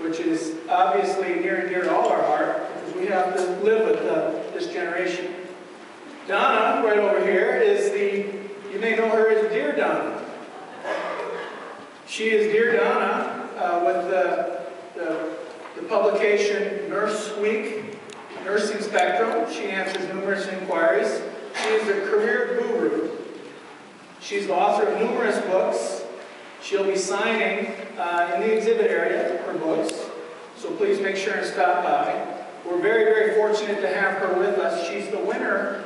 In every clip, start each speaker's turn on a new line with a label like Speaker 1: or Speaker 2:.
Speaker 1: which is obviously near and dear to all our heart, because we have to live with this generation. Donna, right over here, you may know her as Dear Donna. She is Dear Donna with the publication Nurse Week, Nursing Spectrum. She answers numerous inquiries. She is a career guru. She's the author of numerous books. She'll be signing in the exhibit area her books, so please make sure and stop by. We're very, very fortunate to have her with us. She's the winner.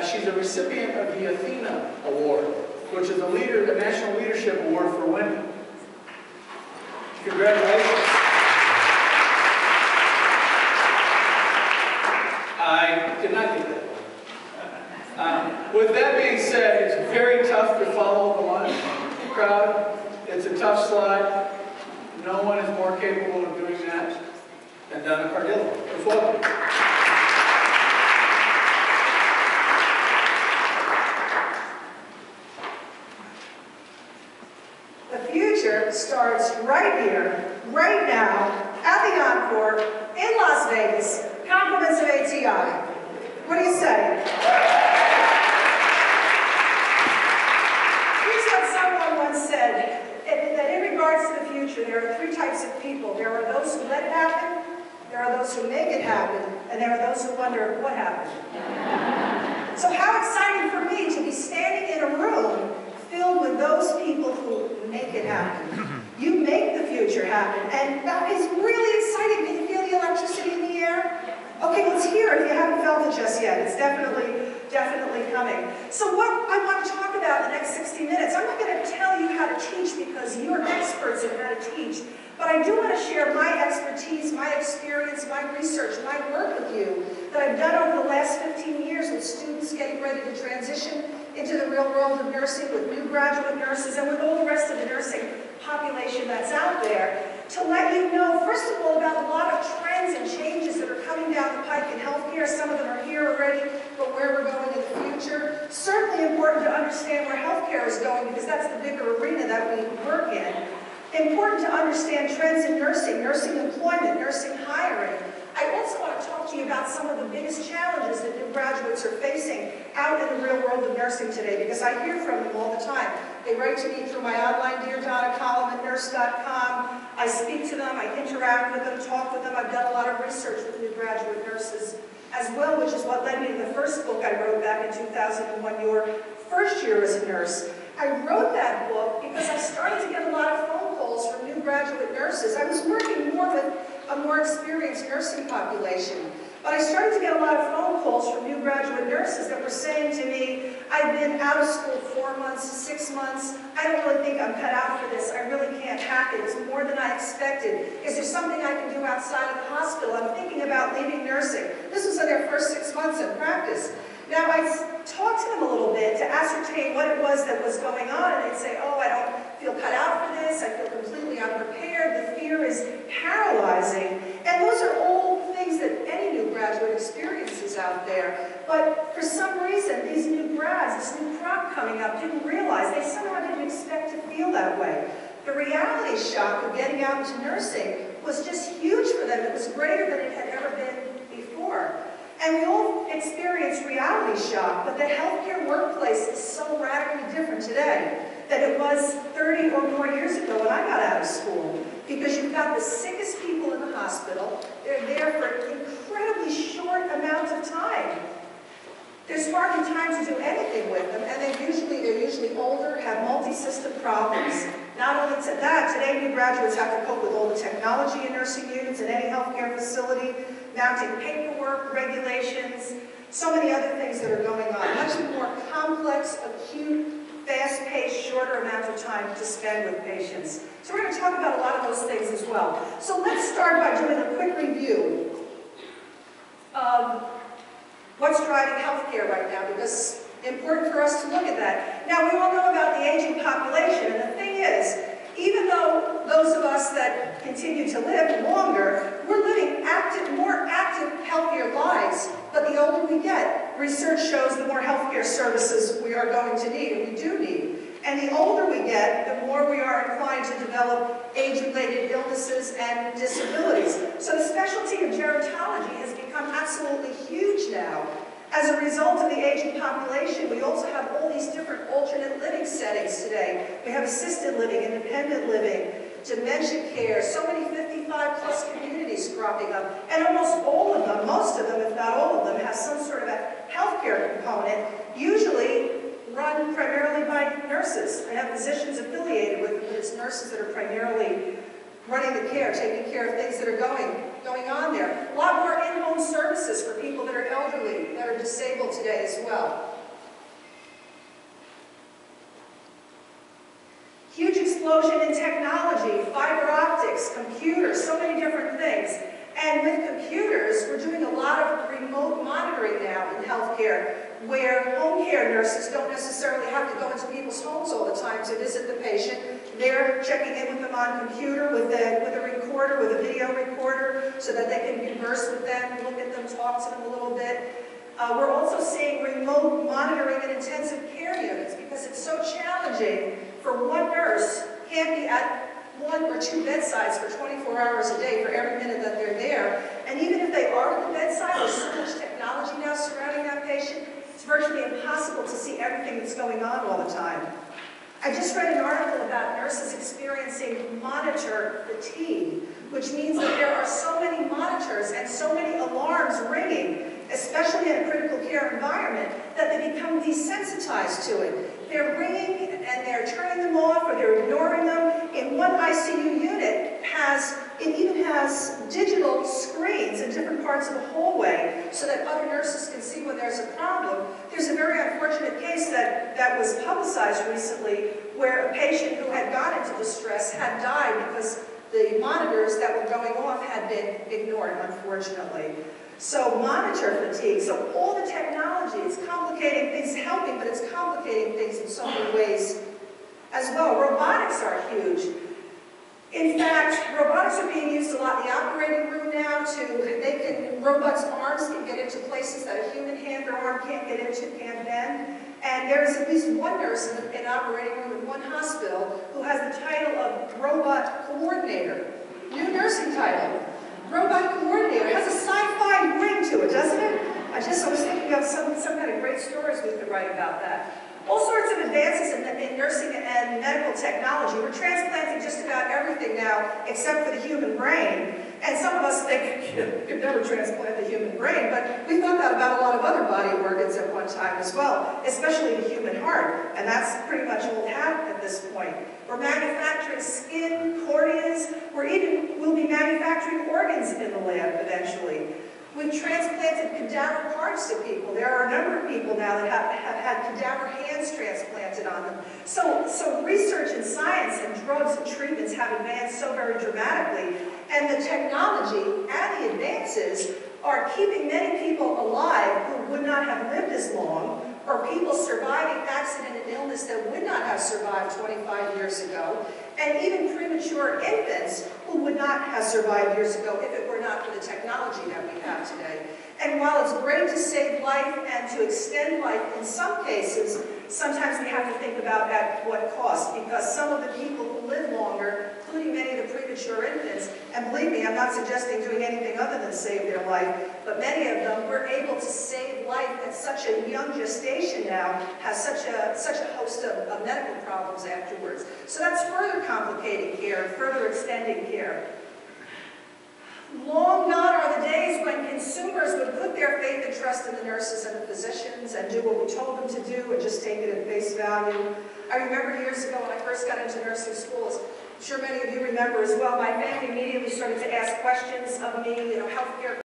Speaker 1: She's a recipient of the Athena Award, which is a National Leadership Award for women. Congratulations. I did not get that. With that being said, it's very tough to follow the lunch crowd. It's a tough slide. No one is more capable of doing that than Donna Cardillo. Let's welcome.
Speaker 2: The future starts right here, right now, at the Encore, in Las Vegas. Compliments of ATI. What do you say? Here's what someone once said, that in regards to the future, there are three types of people. There are those who let it happen, there are those who make it happen, and there are those who wonder what happened. So how exciting for me to be standing in a room filled with those people who make it happen. You make the future happen, and that is really exciting. Can you feel the electricity in the air? Okay, let's hear it if you haven't felt it just yet. It's definitely coming. So what I want to talk about in the next 60 minutes, I'm not going to tell you how to teach because you're experts in how to teach, but I do want to share my expertise, my experience, my research, my work with you that I've done over the last 15 years with students getting ready to transition into the real world of nursing, with new graduate nurses, and with all the rest of the nursing population that's out there, to let you know, first of all, about a lot of trends and changes that are coming down the pike in healthcare. Some of them are here already, but where we're going in the future. Certainly important to understand where healthcare is going, because that's the bigger arena that we work in. Important to understand trends in nursing, nursing employment, nursing hiring. I also want to talk to you about some of the biggest challenges that new graduates are facing out in the real world of nursing today, because I hear from them all the time. They write to me through my online Dear Donna column at nurse.com. I speak to them, I interact with them, talk with them. I've done a lot of research with new graduate nurses as well, which is what led me to the first book I wrote back in 2001, Your First Year as a Nurse. I wrote that book because I started to get a lot of phone calls from new graduate nurses. I was working more with a more experienced nursing population, but I started to get a lot of phone calls from new graduate nurses that were saying to me, I've been out of school 4 months, 6 months, I don't really think I'm cut out for this, I really can't hack it, it's more than I expected. Is there something I can do outside of the hospital? I'm thinking about leaving nursing. This was in their first 6 months in practice. Now, I talked to them a little bit to ascertain what it was that was going on, and they'd say, oh, I don't feel cut out for this, I feel completely unprepared, the fear is paralyzing. And those are all things that any new graduate experiences out there. But for some reason, these new grads, this new crop coming up, didn't realize, they somehow didn't expect to feel that way. The reality shock of getting out into nursing was just huge for them. It was greater than it had ever been before. And we all experience reality shock, but the healthcare workplace is so radically different today than it was 30 or more years ago when I got out of school. Because you've got the sickest people in the hospital. They're there for incredibly short amounts of time. There's hardly time to do anything with them, and they're usually older, have multi-system problems. Not only to that, today new graduates have to cope with all the technology in nursing units in any healthcare facility, mounting paperwork, regulations, so many other things that are going on. Much more complex, acute, fast-paced, shorter amount of time to spend with patients. So we're going to talk about a lot of those things as well. So let's start by doing a quick review of what's driving healthcare right now, because it's important for us to look at that. Now, we all know about the aging population, and the thing is, even though those of us that continue to live longer, we're living more active, healthier lives. But the older we get, research shows the more healthcare services we are going to need, and we do need. And the older we get, the more we are inclined to develop age-related illnesses and disabilities. of gerontology has become absolutely huge now. As a result of the aging population, we also have all these different alternate living settings today. We have assisted living, independent living, dementia care, so many 55-plus communities cropping up. And almost all of them, most of them, if not all of them, have some sort of a healthcare component, usually run primarily by nurses. They have physicians affiliated with them, but it's nurses that are primarily running the care, taking care of things that are going on there. A lot more in-home services for people that are elderly, that are disabled today as well. Huge explosion in technology, fiber optics, computers, so many different things. And with computers, we're doing a lot of remote monitoring now in healthcare, where home care nurses don't necessarily have to go into people's homes all the time to visit the patient. They're checking in with them on computer, with a recorder, with a video recorder, so that they can converse with them, look at them, talk to them a little bit. We're also seeing remote monitoring in intensive care units, because it's so challenging for one nurse can't be at one or two bedsides for 24 hours a day for every minute that they're there. And even if they are at the bedside, there's so much technology now surrounding that patient, it's virtually impossible to see everything that's going on all the time. I just read an article about nurses experiencing monitor fatigue, which means that there are so many monitors and so many alarms ringing, especially in a critical care environment, that they become desensitized to it. They're ringing and they're turning them off or they're ignoring them. In one ICU unit, it even has digital screens in different parts of the hallway so that other nurses can see when there's a problem. There's a very unfortunate case that was publicized recently where a patient who had got into distress had died because the monitors that were going off had been ignored, unfortunately. So monitor fatigue, so all the technology, it's complicating things, helping, but it's complicating things in so many ways as well. Robotics are huge. In fact, robotics are being used a lot in the operating room now robots' arms can get into places that a human hand or arm can't get into, can't bend. And there's at least one nurse in an operating room in one hospital who has the title of robot coordinator. New nursing title. Robot coordinator. It has a sci-fi ring to it, doesn't it? I was thinking of some kind of great stories we could write about that. All sorts of advances in nursing and medical technology. We're transplanting just about everything now except for the human brain. And some of us think you could never transplant the human brain, but we thought that about a lot of other body organs at one time as well, especially the human heart. And that's pretty much old hat at this point. We're manufacturing skin, corneas. We'll be manufacturing organs in the lab eventually. We've transplanted cadaver parts to people. There are a number of people now that have had cadaver hands transplanted on them. So research in science and drugs and treatments have advanced so very dramatically. And the technology and the advances are keeping many people alive who would not have lived as long, or people surviving accident and illness that would not have survived 25 years ago, and even premature infants who would not have survived years ago if it were not for the technology that we have today. And while it's great to save life and to extend life in some cases, sometimes we have to think about at what cost, because some of the people who live longer, including many of the premature infants, and believe me, I'm not suggesting doing anything other than save their life, but many of them were able to save life at such a young gestation now, has such a host of medical problems afterwards. So that's further complicating care, further extending care. Long gone are the days when consumers would put their faith and trust in the nurses and the physicians and do what we told them to do and just take it at face value. I remember years ago when I first got into nursing schools, I'm sure many of you remember as well, my family immediately started to ask questions of me, healthcare